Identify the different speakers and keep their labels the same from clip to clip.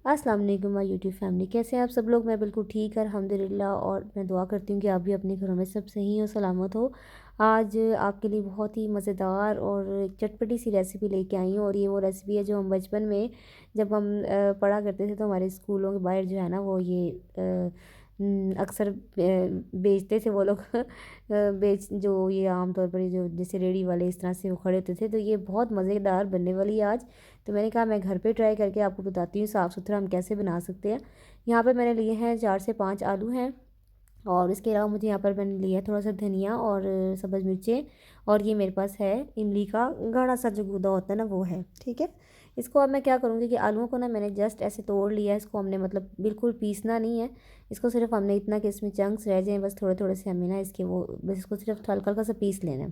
Speaker 1: अस्सलाम वालेकुम my YouTube family, कैसे हैं आप सब लोग। मैं बिल्कुल ठीक है अल्हम्दुलिल्लाह। और मैं दुआ करती हूँ कि आप भी अपने घरों में सब सही हो, सलामत हो। आज आपके लिए बहुत ही मज़ेदार और चटपटी सी रेसिपी लेके आई हूँ। और ये वो रेसिपी है जो हम बचपन में जब हम पढ़ा करते थे तो हमारे स्कूलों के बाहर जो है ना वो ये अक्सर बेचते थे वो लोग बेच जो ये आम तौर पर जो जैसे रेडी वाले इस तरह से वो खड़े होते थे। तो ये बहुत मज़ेदार बनने वाली है आज। तो मैंने कहा मैं घर पे ट्राई करके आपको बताती हूँ साफ़ सुथरा हम कैसे बना सकते हैं। यहाँ पर मैंने लिए हैं 4 से 5 आलू हैं। और इसके अलावा मुझे यहाँ पर मैंने लिया है थोड़ा सा धनिया और सब्ज़ मिर्चें। और ये मेरे पास है इमली का गाढ़ा सा जो गूदा होता है ना वो है, ठीक है। इसको अब मैं क्या करूँगी कि आलूओं को ना मैंने जस्ट ऐसे तोड़ लिया है। इसको हमने मतलब बिल्कुल पीसना नहीं है। इसको सिर्फ हमने इतना कि इसमें चंक्स रह जाएँ, बस थोड़े थोड़े से हमें ना इसके वो बस इसको सिर्फ हल्का हल्का सा पीस लेना है।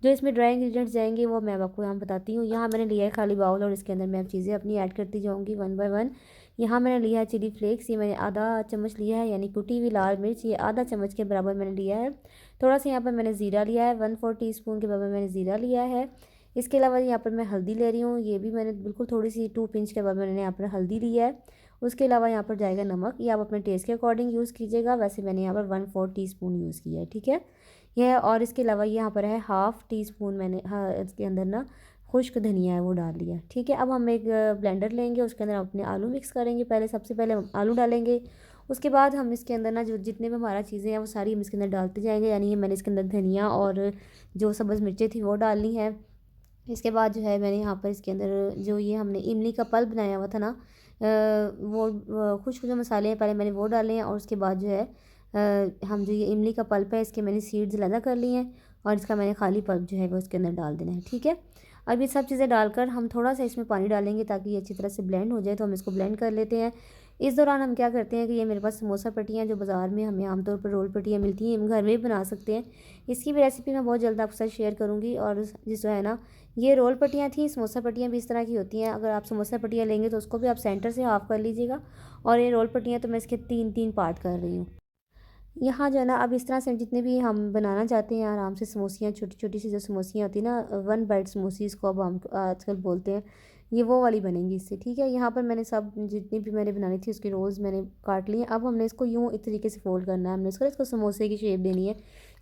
Speaker 1: जो इसमें ड्राई इंग्रीडियंट्स जाएंगे वो मैं आपको यहाँ बताती हूँ। यहाँ मैंने लिया है खाली बाउल और इसके अंदर मैं अब चीज़ें अपनी ऐड करती जाऊँगी वन बाय वन। यहाँ मैंने लिया है चिली फ्लेक्स, ये मैंने आधा चम्मच लिया है, यानी कुटी हुई लाल मिर्च ये आधा चम्मच के बराबर मैंने लिया है। थोड़ा सा यहाँ पर मैंने ज़ीरा लिया है, 1/4 टीस्पून के बराबर मैंने ज़ीरा लिया है। इसके अलावा यहाँ पर मैं हल्दी ले रही हूँ, ये भी मैंने बिल्कुल थोड़ी सी 2 पिंच के बराबर मैंने यहाँ पर हल्दी लिया है। उसके अलावा यहाँ पर जाएगा नमक, ये आप अपने टेस्ट के अकॉर्डिंग यूज़ कीजिएगा। वैसे मैंने यहाँ पर 1/4 टीस्पून यूज़ किया है, ठीक है। यह और इसके अलावा यहाँ पर है हाफ़ टी स्पून मैंने हाँ इसके अंदर ना खुश्क धनिया है वो डाल लिया, ठीक है। अब हम एक ब्लेंडर लेंगे, उसके अंदर हम अपने आलू मिक्स करेंगे। पहले सबसे पहले हम आलू डालेंगे, उसके बाद हम इसके अंदर ना जो जितने भी हमारा चीज़ें हैं वो सारी हम इसके अंदर डालते जाएंगे। यानी ये मैंने इसके अंदर धनिया और जो सब्ज़ मिर्चें थी वो डालनी है। इसके बाद जो है मैंने यहाँ पर इसके अंदर जो ये हमने इमली का पल्प बनाया हुआ था ना वो खुश्क जो मसाले हैं पहले मैंने वो डाले हैं। और उसके बाद जो है हम जो ये इमली का पल्प है इसके मैंने सीड्स अलग कर लिए हैं। और इसका मैंने खाली पल्प जो है वो इसके अंदर डाल देना है, ठीक है। अब ये सब चीज़ें डालकर हम थोड़ा सा इसमें पानी डालेंगे ताकि ये अच्छी तरह से ब्लेंड हो जाए। तो हम इसको ब्लेंड कर लेते हैं। इस दौरान हम क्या करते हैं कि ये मेरे पास समोसा पट्टियाँ जो बाज़ार में हमें आमतौर पर रोल पट्टियाँ मिलती हैं हम घर में भी बना सकते हैं। इसकी भी रेसिपी मैं बहुत जल्द आपके साथ शेयर करूँगी। और जिस जो है ना ये रोल पट्टियाँ थी, समोसा पट्टियाँ भी इस तरह की होती हैं। अगर आप समोसा पट्टियाँ लेंगे तो उसको भी आप सेंटर से हाफ़ कर लीजिएगा। और ये रोल पट्टियाँ तो मैं इसके 3-3 पार्ट कर रही हूँ। यहाँ जो है ना अब इस तरह से जितने भी हम बनाना चाहते हैं आराम से समोसियाँ छोटी छोटी सी जो समोसियाँ होती हैं ना 1 बाइट समोसी इसको अब हम आजकल बोलते हैं, ये वो वाली बनेंगी इससे, ठीक है। यहाँ पर मैंने सब जितनी भी मैंने बनानी थी उसके रोल्स मैंने काट लिए। अब हमने इसको यूँ इस तरीके से फोल्ड करना है, हमने इसको समोसे की शेप देनी है।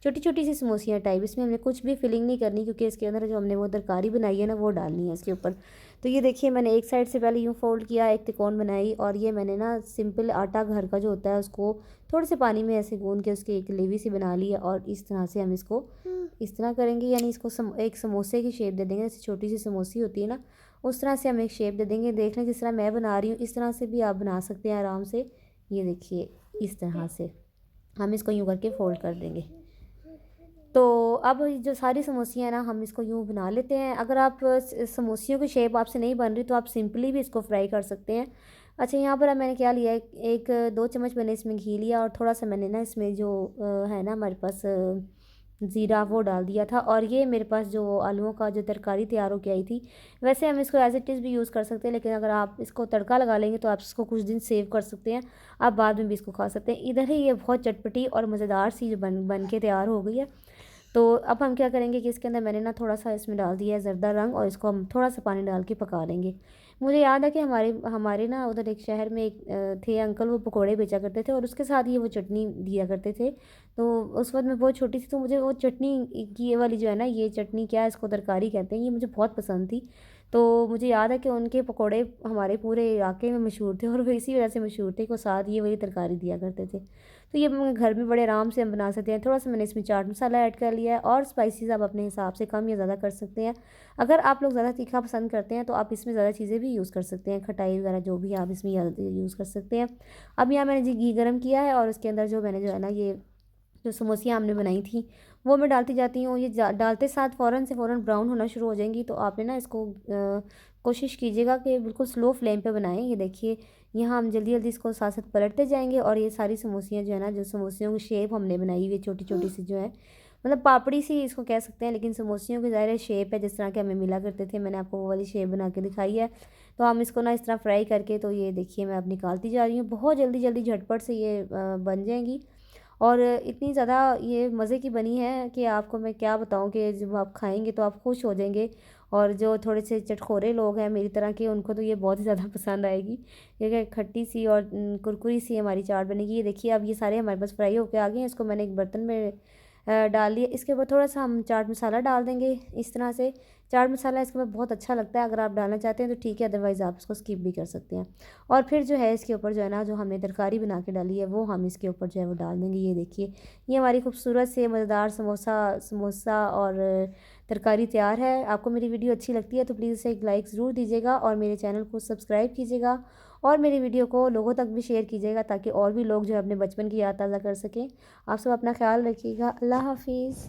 Speaker 1: छोटी छोटी सी समोसियाँ टाइप, इसमें हमने कुछ भी फिलिंग नहीं करनी क्योंकि इसके अंदर जो हमने वो तरकारी बनाई है ना वो डालनी है इसके ऊपर। तो ये देखिए मैंने एक साइड से पहले यूँ फोल्ड किया, एक तिकोन बनाई। और ये मैंने ना सिंपल आटा घर का जो होता है उसको थोड़े से पानी में ऐसे गूंद के उसकी एक लेवी सी बना ली है। और इस तरह से हम इसको इस तरह करेंगे, यानी इसको एक समोसे की शेप दे देंगे। जैसे छोटी सी समोसी होती है ना उस तरह से हम एक शेप दे देंगे। देख लें जिस तरह मैं बना रही हूँ इस तरह से भी आप बना सकते हैं आराम से। ये देखिए इस तरह से हम इसको यूँ करके फोल्ड कर देंगे। तो अब जो सारी समोसियाँ हैं ना हम इसको यूँ बना लेते हैं। अगर आप समोसियों की शेप आपसे नहीं बन रही तो आप सिंपली भी इसको फ्राई कर सकते हैं। अच्छा यहाँ पर अब मैंने क्या लिया है, एक 2 चम्मच मैंने इसमें घी लिया और थोड़ा सा मैंने ना इसमें जो है ना हमारे पास ज़ीरा वो डाल दिया था। और ये मेरे पास जो आलूओं का जो तरकारी तैयार होकर आई थी, वैसे हम इसको एज इट इज़ भी यूज़ कर सकते हैं, लेकिन अगर आप इसको तड़का लगा लेंगे तो आप इसको कुछ दिन सेव कर सकते हैं। आप बाद में भी इसको खा सकते हैं। इधर ही ये बहुत चटपटी और मज़ेदार सी जो बन के तैयार हो गई है। तो अब हम क्या करेंगे कि इसके अंदर मैंने ना थोड़ा सा इसमें डाल दिया है ज़र्दा रंग और इसको हम थोड़ा सा पानी डाल के पका लेंगे। मुझे याद है कि हमारे हमारे ना उधर एक शहर में एक थे अंकल, वो पकोड़े बेचा करते थे और उसके साथ ये वो चटनी दिया करते थे। तो उस वक्त मैं बहुत छोटी थी तो मुझे वो चटनी की ये वाली जो है ना ये चटनी क्या है इसको तरकारी कहते हैं, ये मुझे बहुत पसंद थी। तो मुझे याद है कि उनके पकोड़े हमारे पूरे इलाके में मशहूर थे और वो इसी वजह से मशहूर थे कि वो साथ ये वही तरकारी दिया करते थे। तो ये हम घर में बड़े आराम से हम बना सकते हैं। थोड़ा सा मैंने इसमें चाट मसाला ऐड कर लिया है और स्पाइसेस आप अपने हिसाब से कम या ज़्यादा कर सकते हैं। अगर आप लोग ज़्यादा तीखा पसंद करते हैं तो आप इसमें ज़्यादा चीज़ें भी यूज़ कर सकते हैं, खटाई वगैरह जो भी आप इसमें यूज़ कर सकते हैं। अब यहाँ मैंने जी घी गर्म किया है और उसके अंदर जो मैंने जो है ना ये जो समोसियाँ हमने बनाई थी वो मैं डालती जाती हूँ। ये डालते साथ फ़ौरन ब्राउन होना शुरू हो जाएंगी। तो आपने ना इसको कोशिश कीजिएगा कि बिल्कुल स्लो फ्लेम पे बनाएं। ये देखिए यहाँ हम जल्दी जल्दी इसको साथ साथ पलटते जाएंगे। और ये सारी समोसियाँ जो है ना जो समोसियों की शेप हमने बनाई हुई है छोटी छोटी सी जो है मतलब पापड़ी सी इसको कह सकते हैं, लेकिन समोसियों की ज़ाहिर शेप है जिस तरह के हमें मिला करते थे। मैंने आपको वो वाली शेप बना के दिखाई है। तो हम इसको ना इस तरह फ्राई करके तो ये देखिए मैं अब निकालती जा रही हूँ। बहुत जल्दी जल्दी झटपट से ये बन जाएंगी। और इतनी ज़्यादा ये मज़े की बनी है कि आपको मैं क्या बताऊँ कि जब आप खाएँगे तो आप खुश हो जाएंगे। और जो थोड़े से चटखोरे लोग हैं मेरी तरह के, उनको तो ये बहुत ही ज़्यादा पसंद आएगी। ये क्या खट्टी सी और कुरकुरी सी हमारी चाट बनेगी। ये देखिए अब ये सारे हमारे पास फ्राई होके आ गए हैं। इसको मैंने एक बर्तन में डाल लिया। इसके ऊपर थोड़ा सा हम चाट मसाला डाल देंगे इस तरह से। चाट मसाला इसके ऊपर बहुत अच्छा लगता है, अगर आप डालना चाहते हैं तो ठीक है, अदरवाइज़ आप इसको स्किप भी कर सकते हैं। और फिर जो है इसके ऊपर जो है ना, जो हमने तरकारी बना के डाली है वो हम इसके ऊपर जो है वो डाल देंगे। ये देखिए ये हमारी खूबसूरत से मज़ेदार समोसा समोसा और तरकारी तैयार है। आपको मेरी वीडियो अच्छी लगती है तो प्लीज़ इसे एक लाइक ज़रूर दीजिएगा और मेरे चैनल को सब्सक्राइब कीजिएगा और मेरी वीडियो को लोगों तक भी शेयर कीजिएगा, ताकि और भी लोग जो है अपने बचपन की याद ताज़ा कर सकें। आप सब अपना ख्याल रखिएगा। अल्लाह हाफिज़।